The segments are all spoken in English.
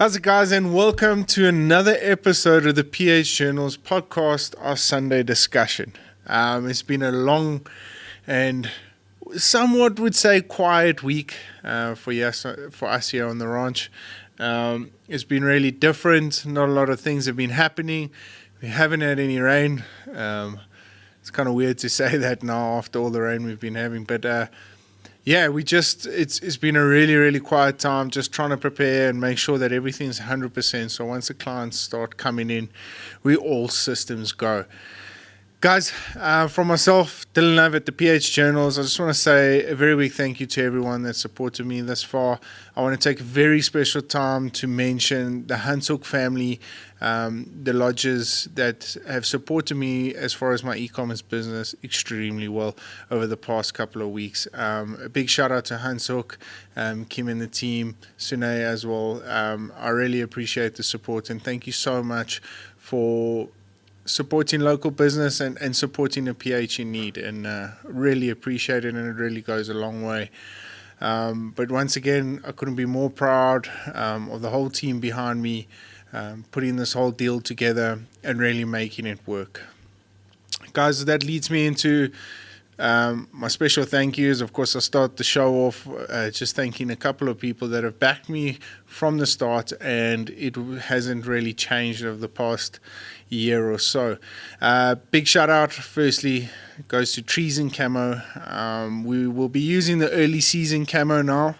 How's it, guys, and welcome to another episode of the PH Journals podcast, our Sunday discussion. It's been a long and somewhat would say quiet week for us here on the ranch. It's been really different. Not a lot of things have been happening. We haven't had any rain. It's kind of weird to say that now after all the rain we've been having, but it's been a really, really quiet time, just trying to prepare and make sure that everything's 100%. So once the clients start coming in, we all systems go. Guys, from myself, Dylan Love at the PH Journals, I just want to say a very big thank you to everyone that supported me thus far. I want to take a very special time to mention the Hanshoek family, the lodges that have supported me as far as my e-commerce business extremely well over the past couple of weeks. A big shout out to Hanshoek, Kim and the team, Sune as well. I really appreciate the support, and thank you so much for supporting local business and supporting the PH in need, and really appreciate it, and it really goes a long way. But once again, I couldn't be more proud of the whole team behind me, putting this whole deal together and really making it work. Guys, that leads me into my special thank yous. Of course, I'll start the show off just thanking a couple of people that have backed me from the start, and it hasn't really changed over the past year or so. Big shout out firstly goes to Trees and Camo. We will be using the early season camo now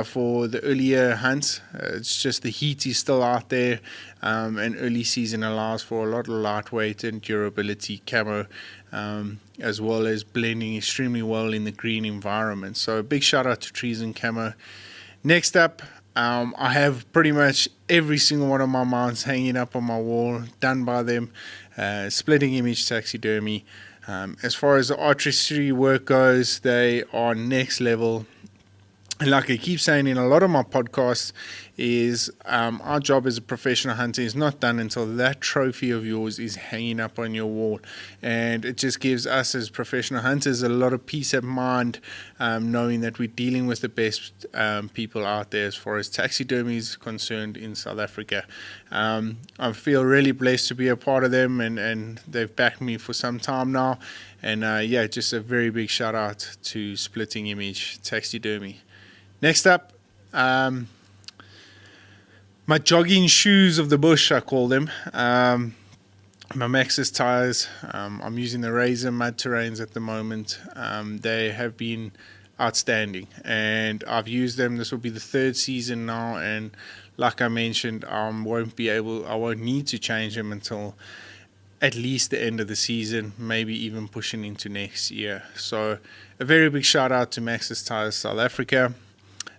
for the earlier hunts. It's just the heat is still out there, and early season allows for a lot of lightweight and durability camo, as well as blending extremely well in the green environment. So a big shout out to Trees and Camo. Next up, I have pretty much every single one of my mounts hanging up on my wall, done by them. Splitting Image Taxidermy. As far as the artistry work goes, they are next level. And like I keep saying in a lot of my podcasts, is our job as a professional hunter is not done until that trophy of yours is hanging up on your wall. And it just gives us as professional hunters a lot of peace of mind, knowing that we're dealing with the best people out there as far as taxidermy is concerned in South Africa. I feel really blessed to be a part of them, and they've backed me for some time now. And just a very big shout out to Splitting Image Taxidermy. Next up, my jogging shoes of the bush, I call them. My Maxxis tires. I'm using the Razor Mud Terrains at the moment. They have been outstanding, and I've used them. This will be the third season now, and like I mentioned, I won't need to change them until at least the end of the season, maybe even pushing into next year. So a very big shout out to Maxxis Tires South Africa.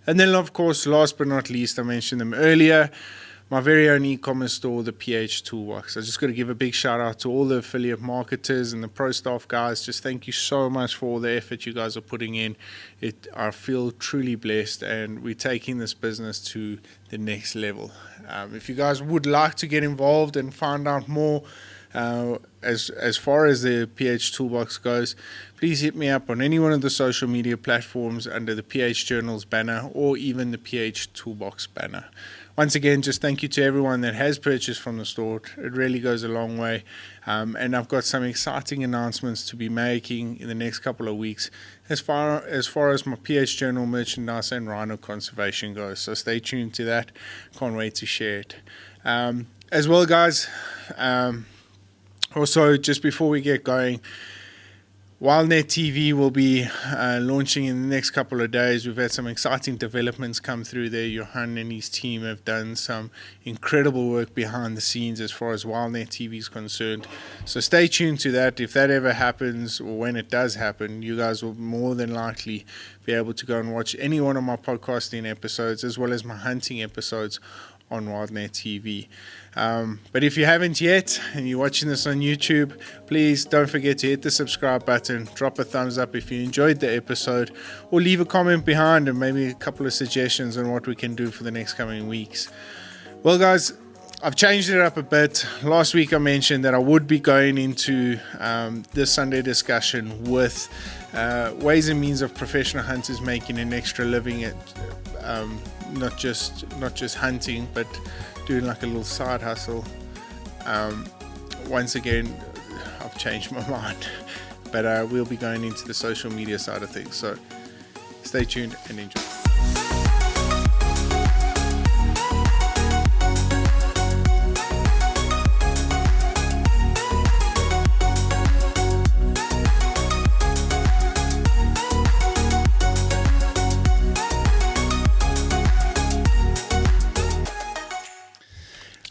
And then, of course, last but not least, I mentioned them earlier, my very own e-commerce store, the PH Toolbox. I just got to give a big shout out to all the affiliate marketers and the pro staff guys. Just thank you so much for all the effort you guys are putting in. I feel truly blessed, and we're taking this business to the next level. If you guys would like to get involved and find out more as far as the PH Toolbox goes, please hit me up on any one of the social media platforms under the PH Journals banner or even the PH Toolbox banner. Once again, just thank you to everyone that has purchased from the store. It really goes a long way. And I've got some exciting announcements to be making in the next couple of weeks as far as my PH Journal merchandise and rhino conservation goes. So stay tuned to that. Can't wait to share it. As well, guys, also, just before we get going, WildNet TV will be launching in the next couple of days. We've had some exciting developments come through there. Johan and his team have done some incredible work behind the scenes as far as WildNet TV is concerned. So stay tuned to that. If that ever happens, or when it does happen, you guys will more than likely be able to go and watch any one of my podcasting episodes as well as my hunting episodes on WildNet TV. But if you haven't yet and you're watching this on YouTube, please don't forget to hit the subscribe button, drop a thumbs up if you enjoyed the episode, or leave a comment behind and maybe a couple of suggestions on what we can do for the next coming weeks. Well, guys, I've changed it up a bit. Last week I mentioned that I would be going into this Sunday discussion with ways and means of professional hunters making an extra living at not just hunting, but doing like a little side hustle. Once again, I've changed my mind, but we'll be going into the social media side of things. So stay tuned and enjoy.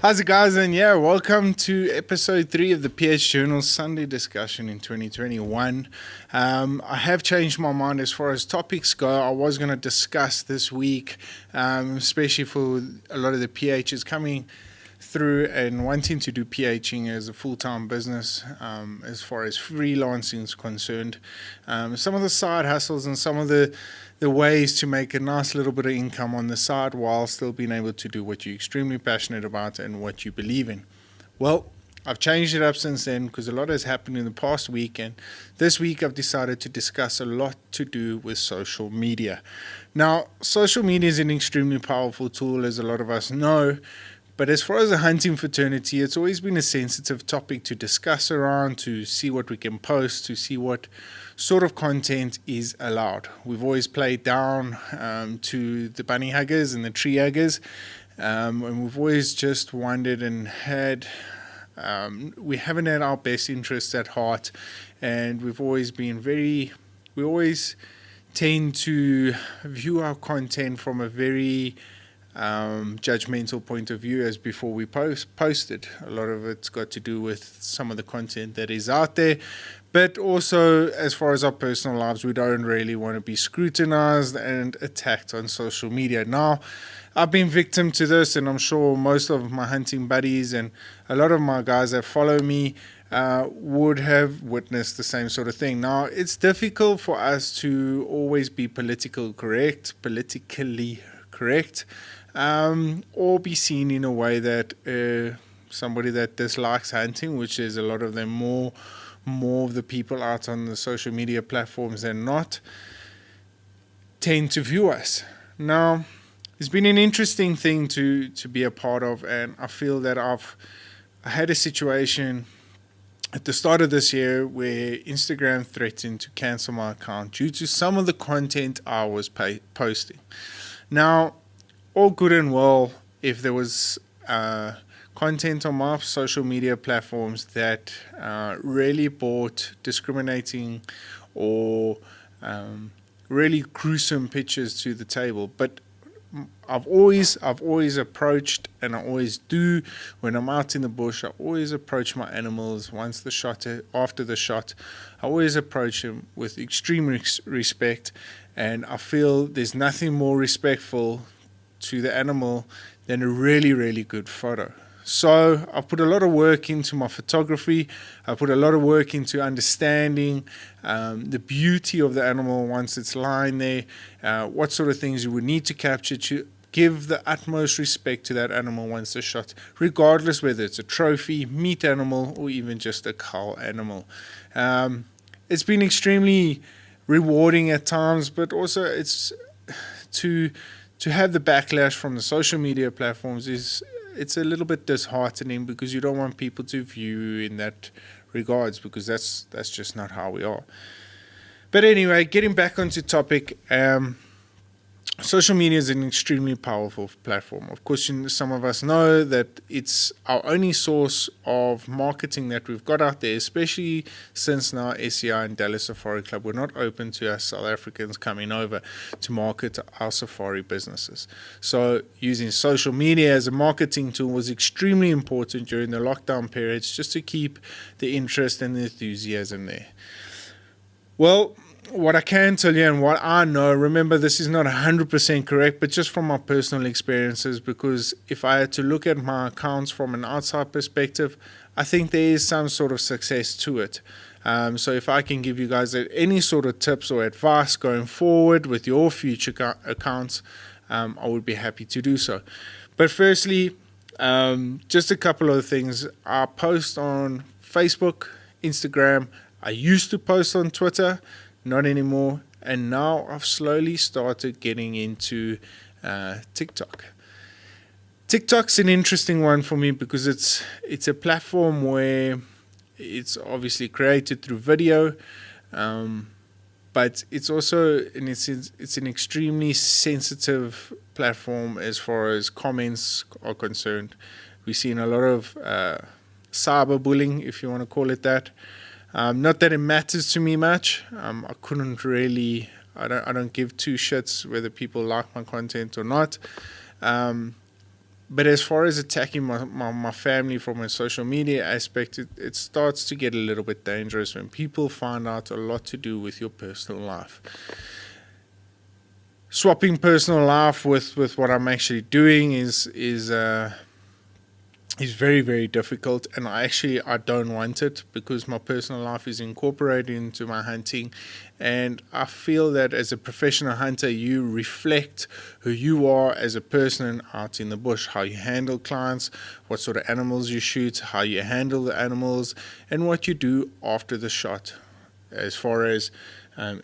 How's it, guys? And welcome to episode 3 of the PH Journal Sunday discussion in 2021. I have changed my mind as far as topics go. I was going to discuss this week, especially for a lot of the PHs coming through and wanting to do PHing as a full-time business, as far as freelancing is concerned. Some of the side hustles and some of the ways to make a nice little bit of income on the side while still being able to do what you're extremely passionate about and what you believe in. Well, I've changed it up since then because a lot has happened in the past week, and this week I've decided to discuss a lot to do with social media. Now, social media is an extremely powerful tool, as a lot of us know, but as far as the hunting fraternity, it's always been a sensitive topic to discuss around, to see what we can post, to see what sort of content is allowed. We've always played down to the bunny huggers and the tree huggers, and we've always just wondered and we haven't had our best interests at heart, and we've always been we always tend to view our content from a very judgmental point of view as before we post it. A lot of it's got to do with some of the content that is out there, but also as far as our personal lives, we don't really want to be scrutinized and attacked on social media. Now, I've been victim to this, and I'm sure most of my hunting buddies and a lot of my guys that follow me would have witnessed the same sort of thing. Now, it's difficult for us to always be politically correct, or be seen in a way that somebody that dislikes hunting, which is a lot of them, more of the people out on the social media platforms than not, tend to view us. Now, it's been an interesting thing to be a part of, and I feel that I had a situation at the start of this year where Instagram threatened to cancel my account due to some of the content I was posting. Now, all good and well if there was content on my social media platforms that really brought discriminating or really gruesome pictures to the table. But I've always approached, and I always do when I'm out in the bush, I always approach my animals after the shot. I always approach them with extreme respect, and I feel there's nothing more respectful to the animal than a really, really good photo. So I've put a lot of work into my photography. I put a lot of work into understanding the beauty of the animal once it's lying there, what sort of things you would need to capture to give the utmost respect to that animal once it's shot, regardless whether it's a trophy, meat animal, or even just a cull animal. It's been extremely rewarding at times, but also it's to have the backlash from the social media platforms it's a little bit disheartening, because you don't want people to view you in that regards, because that's just not how we are. But anyway, getting back onto topic, social media is an extremely powerful platform. Of course, some of us know that it's our only source of marketing that we've got out there, especially since now SCI and Dallas Safari Club were not open to us South Africans coming over to market our safari businesses. So using social media as a marketing tool was extremely important during the lockdown periods, just to keep the interest and the enthusiasm there. Well, what I can tell you and what I know, remember this is not 100% correct, but just from my personal experiences, because if I had to look at my accounts from an outside perspective, I think there is some sort of success to it. So if I can give you guys any sort of tips or advice going forward with your future accounts, I would be happy to do so. But firstly, just a couple of things. I post on Facebook, Instagram. I used to post on Twitter. Not anymore. And now I've slowly started getting into TikTok. TikTok's an interesting one for me because it's a platform where it's obviously created through video, but it's also it's an extremely sensitive platform as far as comments are concerned. We've seen a lot of cyberbullying, if you want to call it that. Not that it matters to me much. I couldn't really. I don't give two shits whether people like my content or not. But as far as attacking my family from a social media aspect, it starts to get a little bit dangerous when people find out a lot to do with your personal life. Swapping personal life with what I'm actually doing is very, very difficult, and I don't want it because my personal life is incorporated into my hunting, and I feel that as a professional hunter you reflect who you are as a person out in the bush, how you handle clients, what sort of animals you shoot, how you handle the animals, and what you do after the shot as far as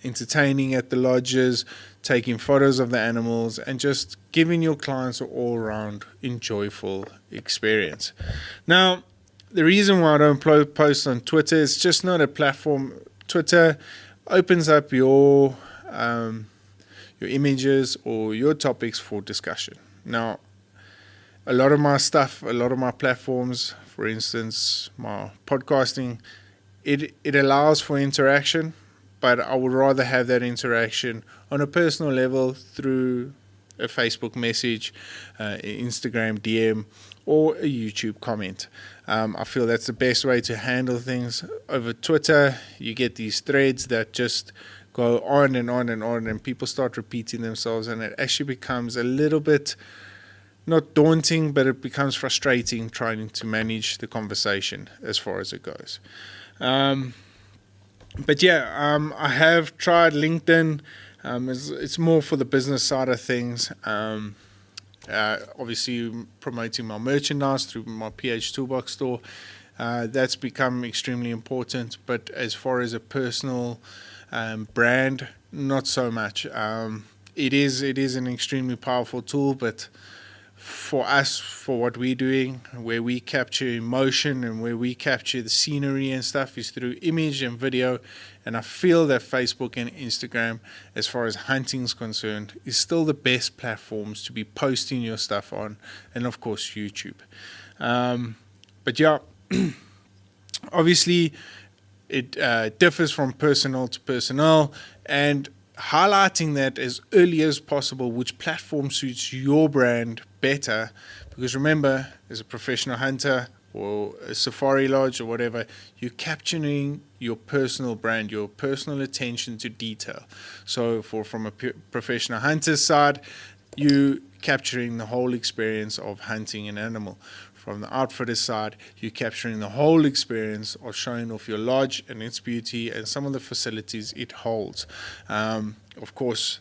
entertaining at the lodges, taking photos of the animals, and just giving your clients an all-round enjoyable experience. Now, the reason why I don't post on Twitter is just not a platform. Twitter opens up your images or your topics for discussion. Now, a lot of my stuff, a lot of my platforms, for instance, my podcasting, it allows for interaction, but I would rather have that interaction on a personal level through a Facebook message, Instagram DM, or a YouTube comment. I feel that's the best way to handle things. Over Twitter, you get these threads that just go on and on and on, and people start repeating themselves, and it actually becomes a little bit not daunting, but it becomes frustrating trying to manage the conversation as far as it goes. But yeah, I have tried LinkedIn. It's more for the business side of things. Obviously, promoting my merchandise through my PH Toolbox store. That's become extremely important. But as far as a personal brand, not so much. It is an extremely powerful tool, but for us, for what we're doing, where we capture emotion and where we capture the scenery and stuff is through image and video. And I feel that Facebook and Instagram, as far as hunting is concerned, is still the best platforms to be posting your stuff on, and of course YouTube. But yeah, obviously it differs from personnel to personnel, and highlighting that as early as possible, which platform suits your brand better, because remember, as a professional hunter or a safari lodge or whatever, you're capturing your personal brand, your personal attention to detail. So from a professional hunter's side, you capturing the whole experience of hunting an animal. From the outfitter side, you're capturing the whole experience of showing off your lodge and its beauty and some of the facilities it holds. Of course,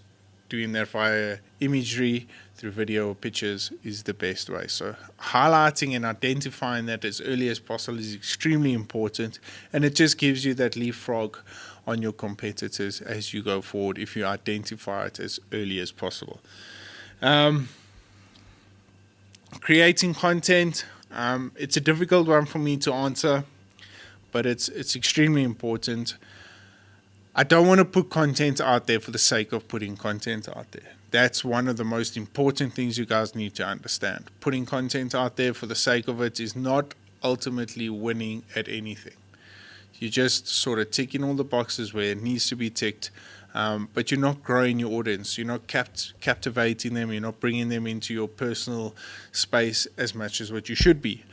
doing that via imagery through video or pictures is the best way. So highlighting and identifying that as early as possible is extremely important, and it just gives you that leapfrog on your competitors as you go forward if you identify it as early as possible. Creating content, it's a difficult one for me to answer, but it's extremely important. I don't want to put content out there for the sake of putting content out there. That's one of the most important things you guys need to understand. Putting content out there for the sake of it is not ultimately winning at anything. You're just sort of ticking all the boxes where it needs to be ticked, but you're not growing your audience. You're not captivating them. You're not bringing them into your personal space as much as what you should be.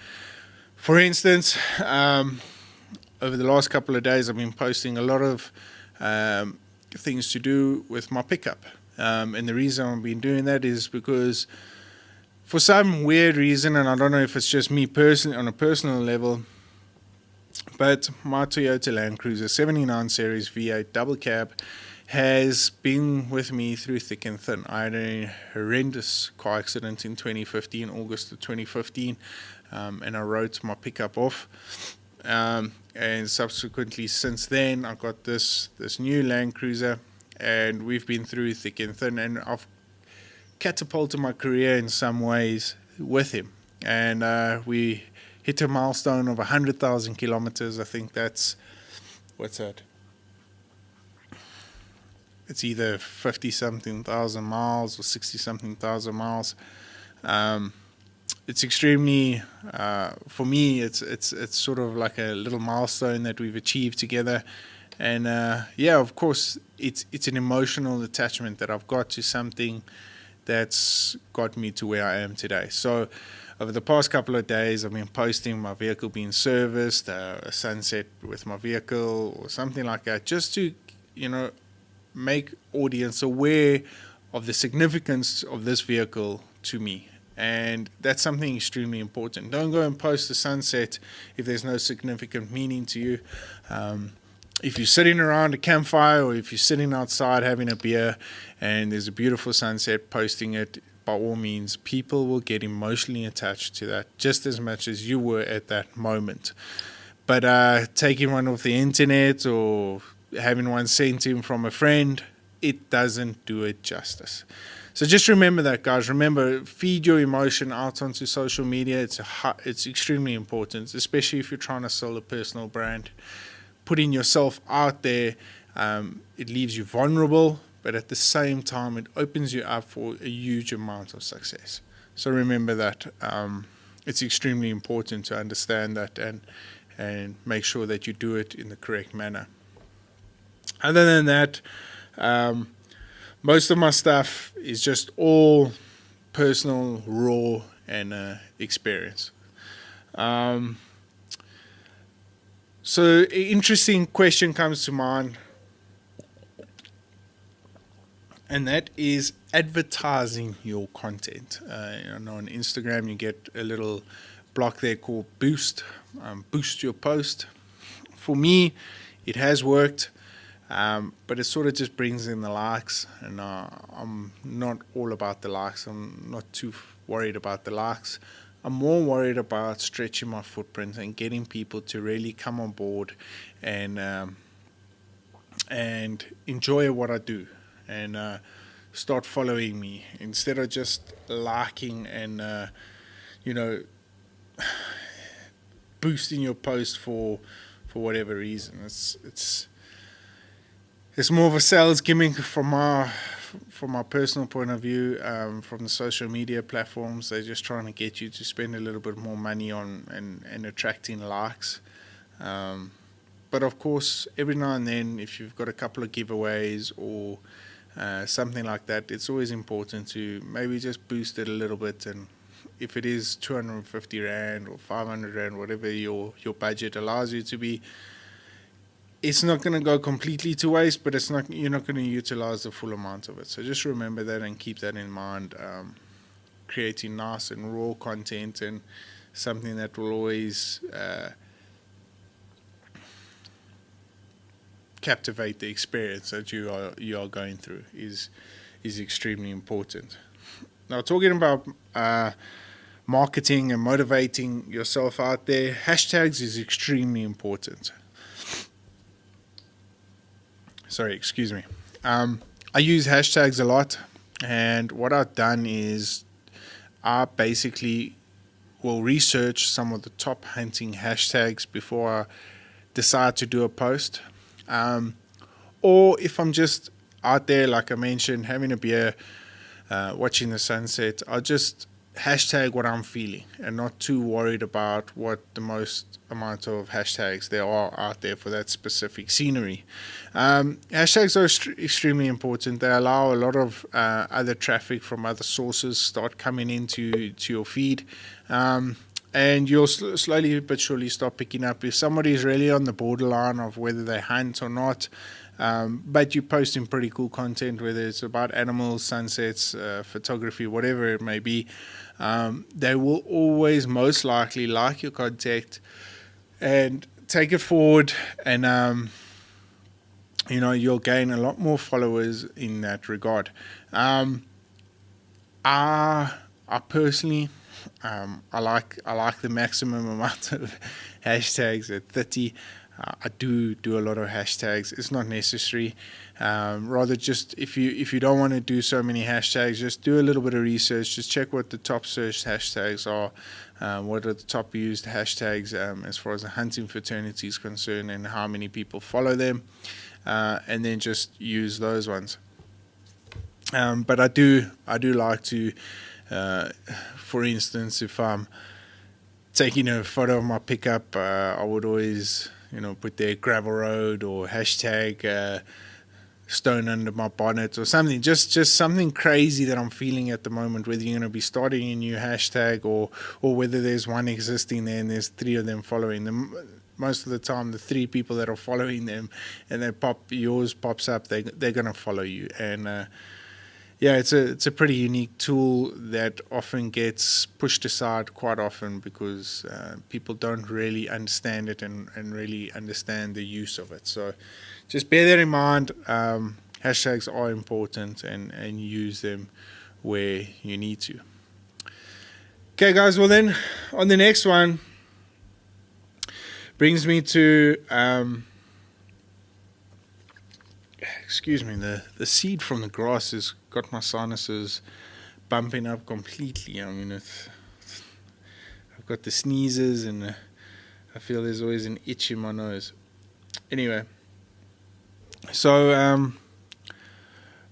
For instance, over the last couple of days, I've been posting a lot of things to do with my pickup. And the reason I've been doing that is because for some weird reason, and I don't know if it's just me personally on a personal level, but my Toyota Land Cruiser 79 Series V8 double cab has been with me through thick and thin. I had a horrendous car accident in 2015, August of 2015, and I wrote my pickup off. And subsequently since then, I got this new Land Cruiser, and we've been through thick and thin, and I've catapulted my career in some ways with him. And we hit a milestone of 100,000 kilometers. I think that's, what's that? It's either 50 something thousand miles or 60 something thousand miles. It's extremely, for me, it's sort of like a little milestone that we've achieved together. And yeah, of course, it's an emotional attachment that I've got to something that's got me to where I am today. So over the past couple of days, I've been posting my vehicle being serviced, a sunset with my vehicle or something like that, just to, make audience aware of the significance of this vehicle to me. And that's something extremely important. Don't go and post the sunset if there's no significant meaning to you. If you're sitting around a campfire or if you're sitting outside having a beer and there's a beautiful sunset, posting it, by all means, people will get emotionally attached to that just as much as you were at that moment. But taking one off the internet or having one sent in from a friend, it doesn't do it justice. So just remember that, guys. Remember, feed your emotion out onto social media. It's extremely important, especially if you're trying to sell a personal brand. Putting yourself out there, it leaves you vulnerable, but at the same time, it opens you up for a huge amount of success. So remember that. It's extremely important to understand that and make sure that you do it in the correct manner. Other than that, most of my stuff is just all personal, raw, and experience. So an interesting question comes to mind, and that is advertising your content. On Instagram, you get a little block there called Boost. Boost your post. For me, it has worked. But it sort of just brings in the likes, and I'm not all about the likes. I'm not too worried about the likes. I'm more worried about stretching my footprint and getting people to really come on board and enjoy what I do and start following me instead of just liking and boosting your post for whatever reason. It's more of a sales gimmick from my personal point of view. From the social media platforms, they're just trying to get you to spend a little bit more money on and attracting likes. But of course, every now and then, if you've got a couple of giveaways or something like that, it's always important to maybe just boost it a little bit. And if it is 250 Rand or 500 Rand, whatever your budget allows you to be, it's not going to go completely to waste, but you're not going to utilize the full amount of it. So just remember that and keep that in mind. Creating nice and raw content and something that will always captivate the experience that you are going through is extremely important. Now, talking about marketing and motivating yourself out there, hashtags is extremely important. Sorry, excuse me. I use hashtags a lot, and what I've done is I basically will research some of the top hunting hashtags before I decide to do a post. Or if I'm just out there, like I mentioned, having a beer, watching the sunset, I'll just hashtag what I'm feeling and not too worried about what the most amount of hashtags there are out there for that specific scenery. Hashtags are extremely important. They allow a lot of other traffic from other sources start coming into your feed. And you'll slowly but surely start picking up if somebody is really on the borderline of whether they hunt or not. But you're posting pretty cool content, whether it's about animals, sunsets, photography, whatever it may be. They will always most likely like your content and take it forward, and you'll gain a lot more followers in that regard. I personally, I like the maximum amount of hashtags at 30. I do a lot of hashtags. It's not necessary. Rather, just if you don't want to do so many hashtags, just do a little bit of research. Just check what the top searched hashtags are, what are the top used hashtags as far as the hunting fraternity is concerned, and how many people follow them, and then just use those ones. But I do like to, for instance, if I'm taking a photo of my pickup, I would always put there gravel road or hashtag stone under my bonnet or something, just something crazy that I'm feeling at the moment, whether you're going to be starting a new hashtag or whether there's one existing there and there's 3 of them following them. Most of the time, the 3 people that are following them and yours pops up, they're going to follow you. And yeah, it's a pretty unique tool that often gets pushed aside quite often because people don't really understand it and really understand the use of it. So just bear that in mind. Hashtags are important and use them where you need to. Okay, guys, well then, on the next one, brings me to... excuse me, the seed from the grass has got my sinuses bumping up completely. I mean, I've got the sneezes and I feel there's always an itch in my nose. Anyway, so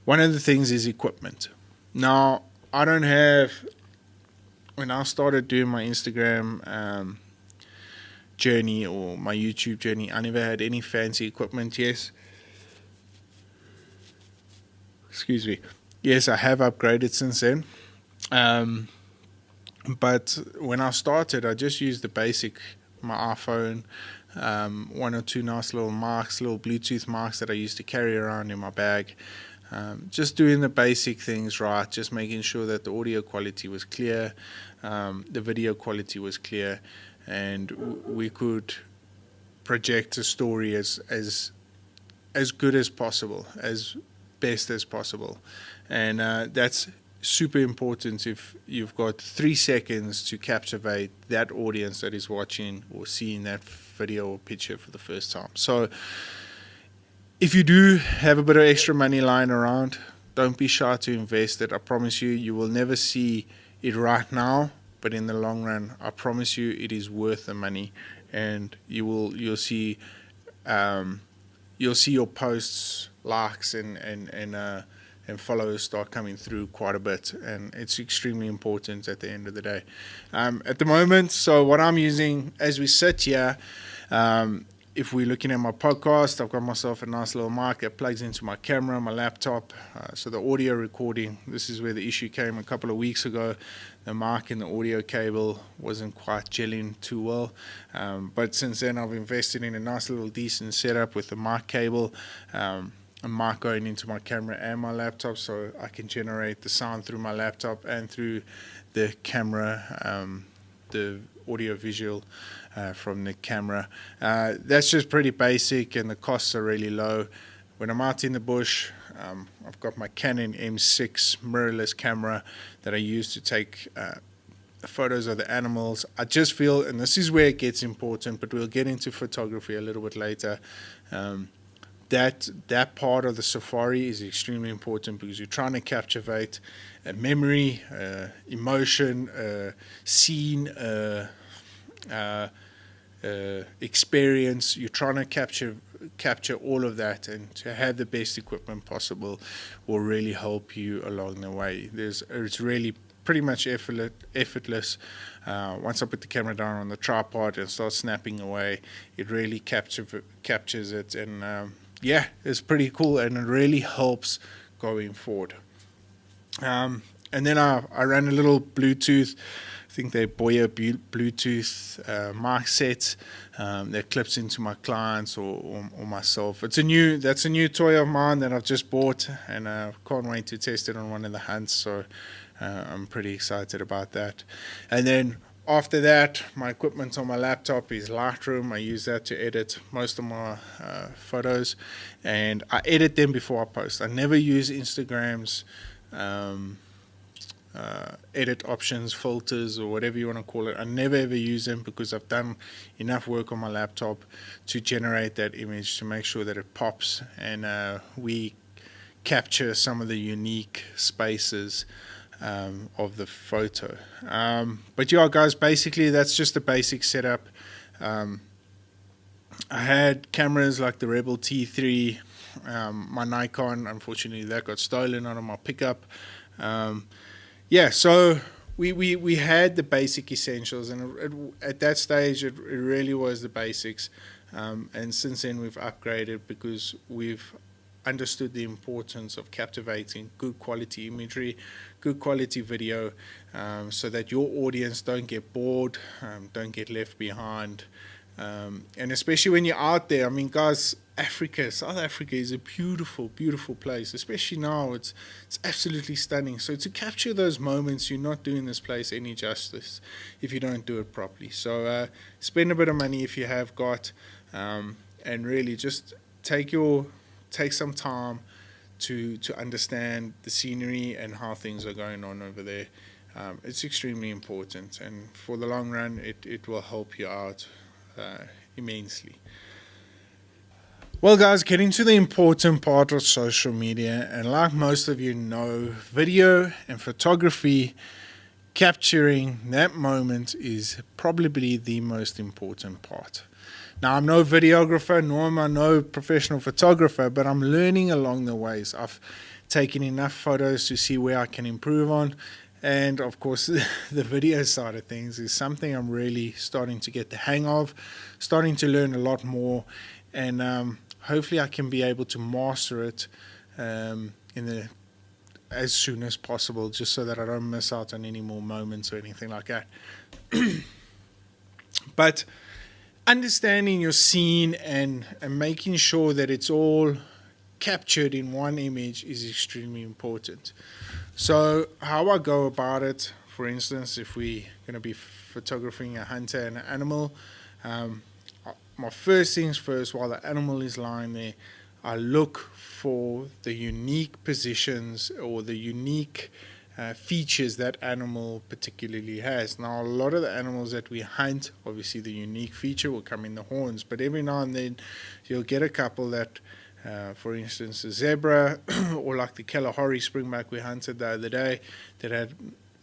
one of the things is equipment. Now, when I started doing my Instagram journey or my YouTube journey, I never had any fancy equipment. Excuse me. Yes, I have upgraded since then. But when I started, I just used the basic, my iPhone, 1 or 2 nice little mics, little Bluetooth mics that I used to carry around in my bag. Just doing the basic things right, just making sure that the audio quality was clear, the video quality was clear, and we could project a story as good as possible, as best as possible. And that's super important if you've got 3 seconds to captivate that audience that is watching or seeing that video or picture for the first time. So if you do have a bit of extra money lying around, don't be shy to invest it. I promise you will never see it right now, but in the long run, I promise you it is worth the money, and you'll see your posts, likes, and followers start coming through quite a bit, and it's extremely important at the end of the day. At the moment, so what I'm using as we sit here, if we're looking at my podcast, I've got myself a nice little mic that plugs into my camera, my laptop, so the audio recording, this is where the issue came a couple of weeks ago. The mic and the audio cable wasn't quite gelling too well, but since then I've invested in a nice little decent setup with the mic cable, a mic going into my camera and my laptop, so I can generate the sound through my laptop and through the camera, the audio visual from the camera. That's just pretty basic, and the costs are really low. When I'm out in the bush, I've got my Canon M6 mirrorless camera that I use to take photos of the animals. I just feel, and this is where it gets important, but we'll get into photography a little bit later, that part of the safari is extremely important because you're trying to captivate a memory, emotion, scene, experience. You're trying to capture all of that, and to have the best equipment possible will really help you along the way. It's really pretty much effortless. Once I put the camera down on the tripod and start snapping away, it really captures it, and yeah, it's pretty cool, and it really helps going forward. And then I ran a little Bluetooth, I think they're Boya Bluetooth mic sets that clips into my clients or myself. That's a new toy of mine that I've just bought, and I can't wait to test it on one of the hunts, so I'm pretty excited about that. And then after that, my equipment on my laptop is Lightroom. I use that to edit most of my photos, and I edit them before I post. I never use Instagram's edit options, filters, or whatever you want to call it. I never ever use them because I've done enough work on my laptop to generate that image to make sure that it pops and we capture some of the unique spaces of the photo. But yeah, guys, basically that's just the basic setup. I had cameras like the Rebel T3, my Nikon, unfortunately that got stolen out of my pickup. So we had the basic essentials, and at that stage it really was the basics. And since then we've upgraded because we've understood the importance of captivating good quality imagery, good quality video, so that your audience don't get bored, don't get left behind. And especially when you're out there, I mean, guys, South Africa is a beautiful, beautiful place. Especially now, it's absolutely stunning. So to capture those moments, you're not doing this place any justice if you don't do it properly. So spend a bit of money if you have got, and really just take some time to understand the scenery and how things are going on over there. It's extremely important, and for the long run, it will help you out immensely. Well, guys, getting to the important part of social media, and like most of you know, video and photography, capturing that moment is probably the most important part. Now, I'm no videographer, nor am I no professional photographer, but I'm learning along the ways. I've taken enough photos to see where I can improve on. And of course, the video side of things is something I'm really starting to get the hang of, starting to learn a lot more, and hopefully I can be able to master it as soon as possible, just so that I don't miss out on any more moments or anything like that. But understanding your scene and making sure that it's all captured in one image is extremely important. So how I go about it, for instance, if we're going to be photographing a hunter and an animal, my first things first, while the animal is lying there, I look for the unique positions or the unique features that animal particularly has. Now, a lot of the animals that we hunt, obviously the unique feature will come in the horns, but every now and then you'll get a couple that for instance, a zebra, or like the Kalahari springback we hunted the other day, that had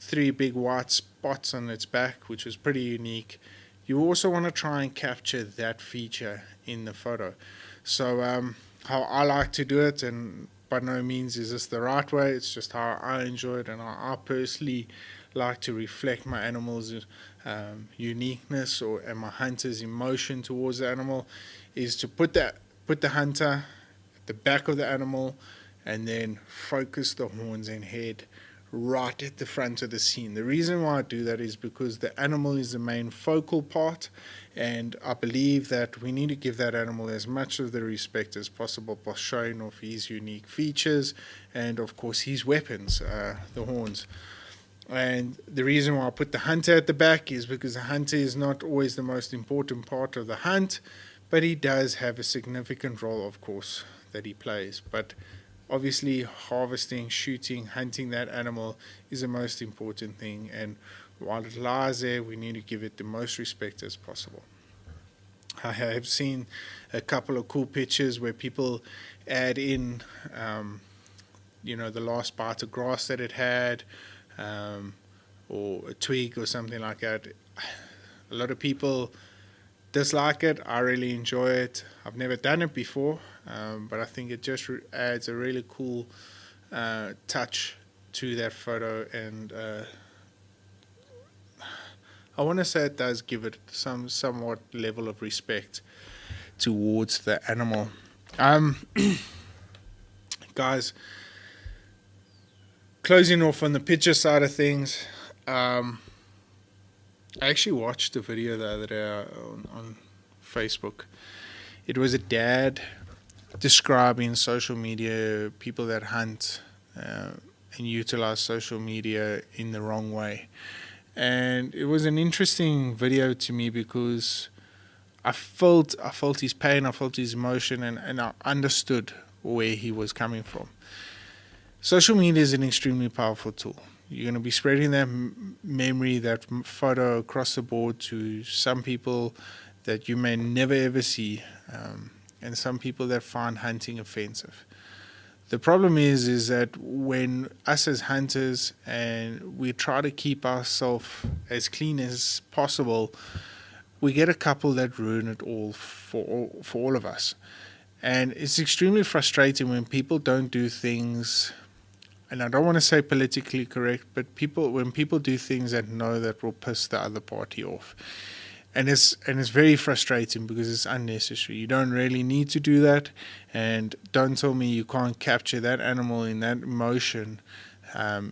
3 big white spots on its back, which was pretty unique. You also want to try and capture that feature in the photo. So how I like to do it, and by no means is this the right way, it's just how I enjoy it, and I personally like to reflect my animal's uniqueness and my hunter's emotion towards the animal, is to put the hunter the back of the animal and then focus the horns and head right at the front of the scene. The reason why I do that is because the animal is the main focal part, and I believe that we need to give that animal as much of the respect as possible by showing off his unique features and of course his weapons, the horns. And the reason why I put the hunter at the back is because the hunter is not always the most important part of the hunt, but he does have a significant role, of course, that he plays. But obviously harvesting, shooting, hunting that animal is the most important thing, and while it lies there, we need to give it the most respect as possible. I have seen a couple of cool pictures where people add in the last bite of grass that it had, or a twig or something like that. A lot of people dislike it. I really enjoy it. I've never done it before, but I think it just adds a really cool touch to that photo, and I want to say it does give it somewhat level of respect towards the animal. Guys, closing off on the picture side of things, I actually watched a video the other day on Facebook. It was a dad describing social media, people that hunt and utilize social media in the wrong way. And it was an interesting video to me because I felt his pain, I felt his emotion, and I understood where he was coming from. Social media is an extremely powerful tool. You're going to be spreading that memory, that photo across the board to some people that you may never ever see, and some people that find hunting offensive. The problem is that when us as hunters and we try to keep ourselves as clean as possible, we get a couple that ruin it all for all of us. And it's extremely frustrating when people don't do things, and I don't want to say politically correct, but when people do things that know that will piss the other party off. And it's very frustrating because it's unnecessary. You don't really need to do that, and don't tell me you can't capture that animal in that emotion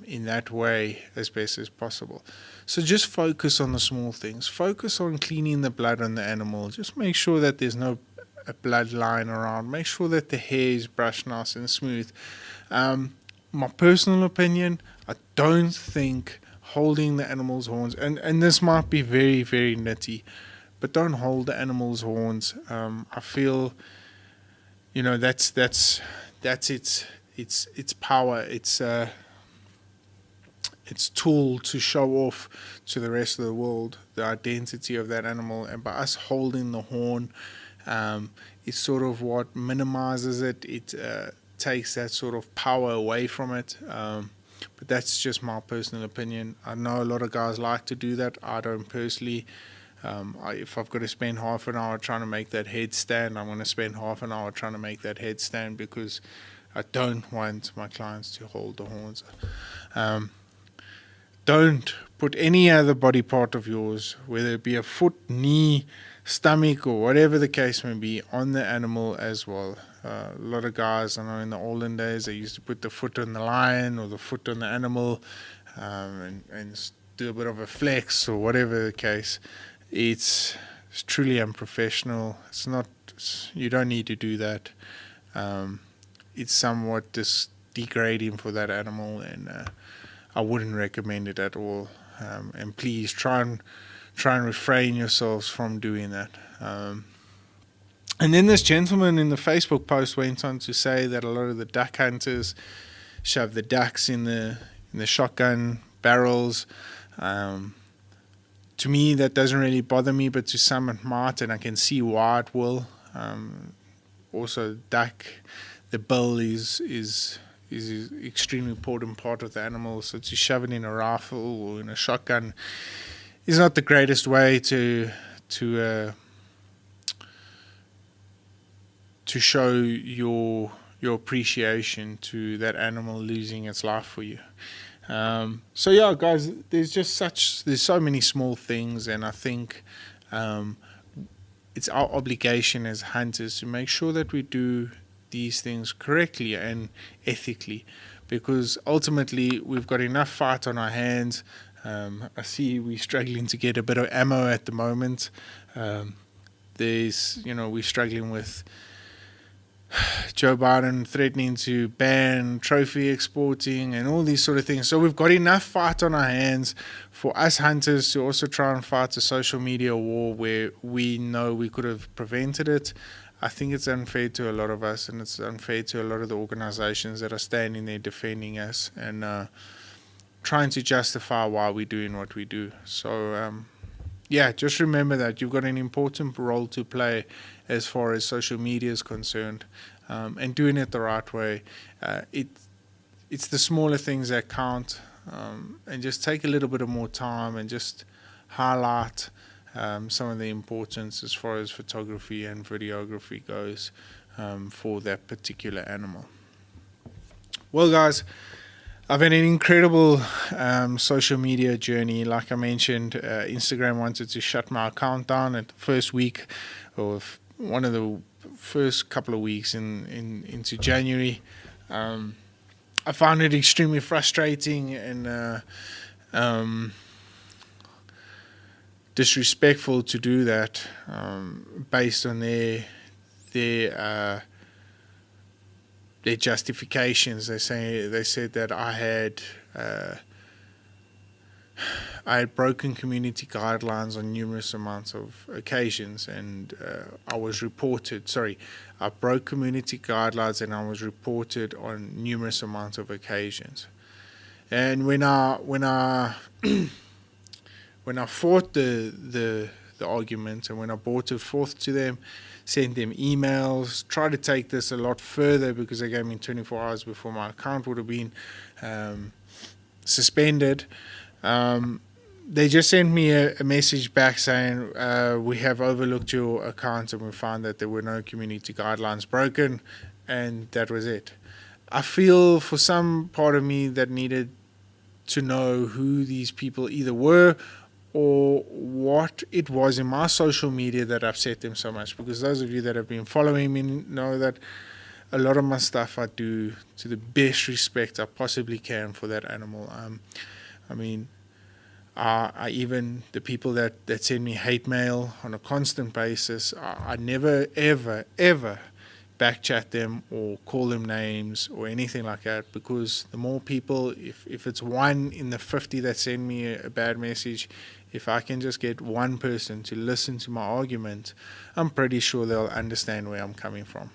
in that way as best as possible. So just focus on the small things. Focus on cleaning the blood on the animal. Just make sure that there's no blood lying around. Make sure that the hair is brushed nice and smooth. My personal opinion, I don't think holding the animal's horns, and this might be very, very nitty, but don't hold the animal's horns. I feel, that's its power, its tool to show off to the rest of the world the identity of that animal. And by us holding the horn, it's sort of what minimizes it. It takes that sort of power away from it. But that's just my personal opinion. I know a lot of guys like to do that. I don't personally. If I've got to spend half an hour trying to make that headstand, I'm going to spend half an hour trying to make that headstand because I don't want my clients to hold the horns. Don't put any other body part of yours, whether it be a foot, knee, stomach, or whatever the case may be, on the animal as well. A lot of guys, I know in the olden days, they used to put the foot on the lion or the foot on the animal and do a bit of a flex or whatever the case. It's truly unprofessional. It's not. You don't need to do that. It's somewhat degrading for that animal, and I wouldn't recommend it at all. And please try and refrain yourselves from doing that. And then this gentleman in the Facebook post went on to say that a lot of the duck hunters shove the ducks in the shotgun barrels. To me, that doesn't really bother me, but to some it might, and I can see why it will. Also, duck, the bill is an extremely important part of the animal, so to shove it in a rifle or in a shotgun is not the greatest way to show your appreciation to that animal losing its life for you. So yeah, guys, there's so many small things, and I think it's our obligation as hunters to make sure that we do these things correctly and ethically, because ultimately we've got enough fight on our hands. I see we're struggling to get a bit of ammo at the moment. We're struggling with Joe Biden threatening to ban trophy exporting and all these sort of things. So we've got enough fight on our hands for us hunters to also try and fight a social media war where we know we could have prevented it. I think it's unfair to a lot of us, and it's unfair to a lot of the organizations that are standing there defending us and trying to justify why we're doing what we do. So just remember that you've got an important role to play as far as social media is concerned, and doing it the right way. It's the smaller things that count, and just take a little bit of more time and just highlight some of the importance as far as photography and videography goes for that particular animal. Well, guys, I've had an incredible social media journey. Like I mentioned, Instagram wanted to shut my account down at the first week, or one of the first couple of weeks into January. I found it extremely frustrating and disrespectful to do that based on their justifications. They said that I had broken community guidelines on numerous amounts of occasions, and I broke community guidelines and I was reported on numerous amounts of occasions. And when I when I fought the argument, and when I brought it forth to them, sent them emails, tried to take this a lot further because they gave me 24 hours before my account would have been suspended. They just sent me a message back saying, we have overlooked your account and we found that there were no community guidelines broken, and that was it. I feel for some part of me that needed to know who these people either were or what it was in my social media that upset them so much, because those of you that have been following me know that a lot of my stuff I do to the best respect I possibly can for that animal. I mean, I even the people that send me hate mail on a constant basis, I never ever backchat them or call them names or anything like that, because the more people, if it's 1 in the 50 that send me a bad message, if I can just get one person to listen to my argument, I'm pretty sure they'll understand where I'm coming from.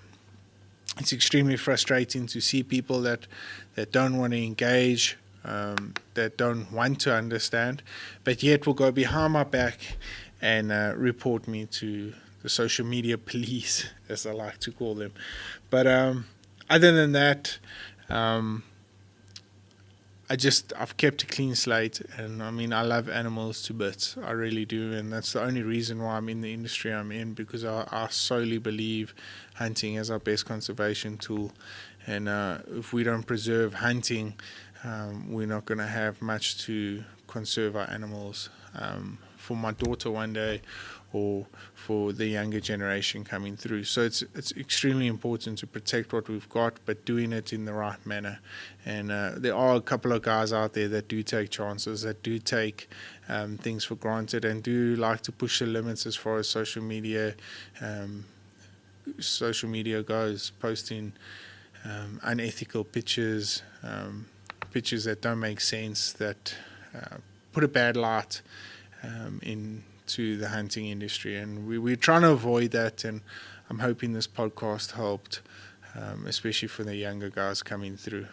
It's extremely frustrating to see people that don't want to engage, that don't want to understand, but yet will go behind my back and report me to the social media police, as I like to call them. But other than that, I've kept a clean slate, and I mean, I love animals to bits. I really do, and that's the only reason why I'm in the industry I'm in, because I solely believe hunting is our best conservation tool. And if we don't preserve hunting, we're not going to have much to conserve our animals for my daughter one day, or for the younger generation coming through. So it's extremely important to protect what we've got, but doing it in the right manner. And there are a couple of guys out there that do take chances, that do take things for granted, and do like to push the limits as far as social media goes, posting unethical pictures, pictures that don't make sense, that put a bad light into the hunting industry. And we're trying to avoid that, and I'm hoping this podcast helped, especially for the younger guys coming through.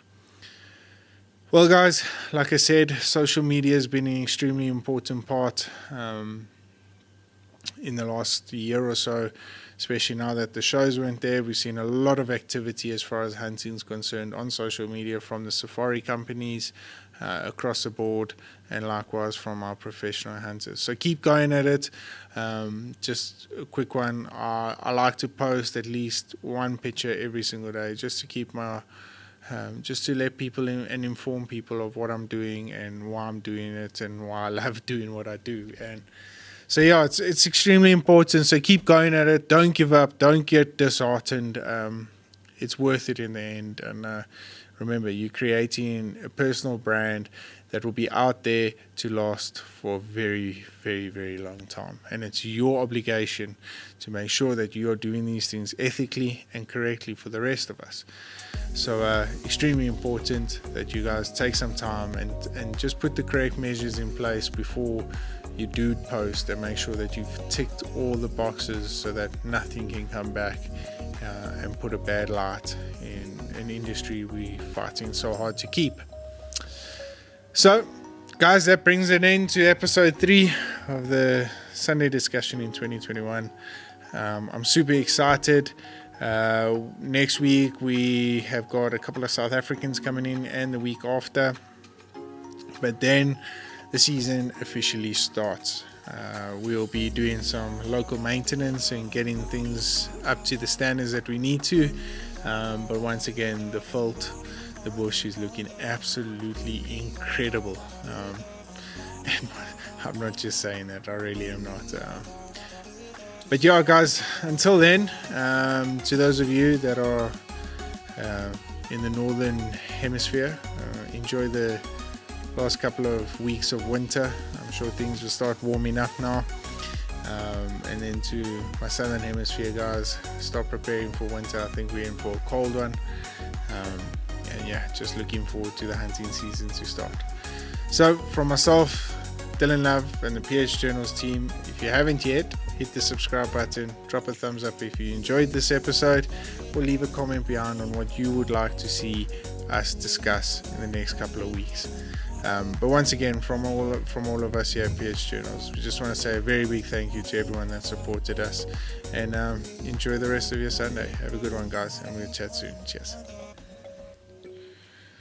Well, guys, like I said, social media has been an extremely important part in the last year or so, especially now that the shows weren't there. We've seen a lot of activity as far as hunting is concerned on social media from the safari companies across the board, and likewise from our professional hunters. So keep going at it. Just a quick one, I like to post at least one picture every single day, just to keep my just to let people and inform people of what I'm doing and why I'm doing it and why I love doing what I do. And so yeah, it's extremely important. So keep going at it. Don't give up. Don't get disheartened. It's worth it in the end. And remember, you're creating a personal brand that will be out there to last for a very, very, very long time. And it's your obligation to make sure that you are doing these things ethically and correctly for the rest of us. So extremely important that you guys take some time and just put the correct measures in place before you do post, and make sure that you've ticked all the boxes so that nothing can come back and put a bad light in an industry we're fighting so hard to keep. So, guys, that brings an end to episode 3 of the Sunday discussion in 2021. I'm super excited. Next week we have got a couple of South Africans coming in, and the week after. But then the season officially starts. We'll be doing some local maintenance and getting things up to the standards that we need to. But once again, the bush is looking absolutely incredible. And I'm not just saying that, I really am not. But yeah, guys, until then, to those of you that are in the northern hemisphere, enjoy the last couple of weeks of winter. I'm sure things will start warming up now. And then to my southern hemisphere guys, start preparing for winter. I think we're in for a cold one. And yeah, just looking forward to the hunting season to start. So from myself, Dylan Love, and the PH Journals team, if you haven't yet, hit the subscribe button, drop a thumbs up if you enjoyed this episode, or leave a comment behind on what you would like to see us discuss in the next couple of weeks. But once again, from all of us here at PH Journals, we just want to say a very big thank you to everyone that supported us, and enjoy the rest of your Sunday. Have a good one, guys, and we'll chat soon. Cheers.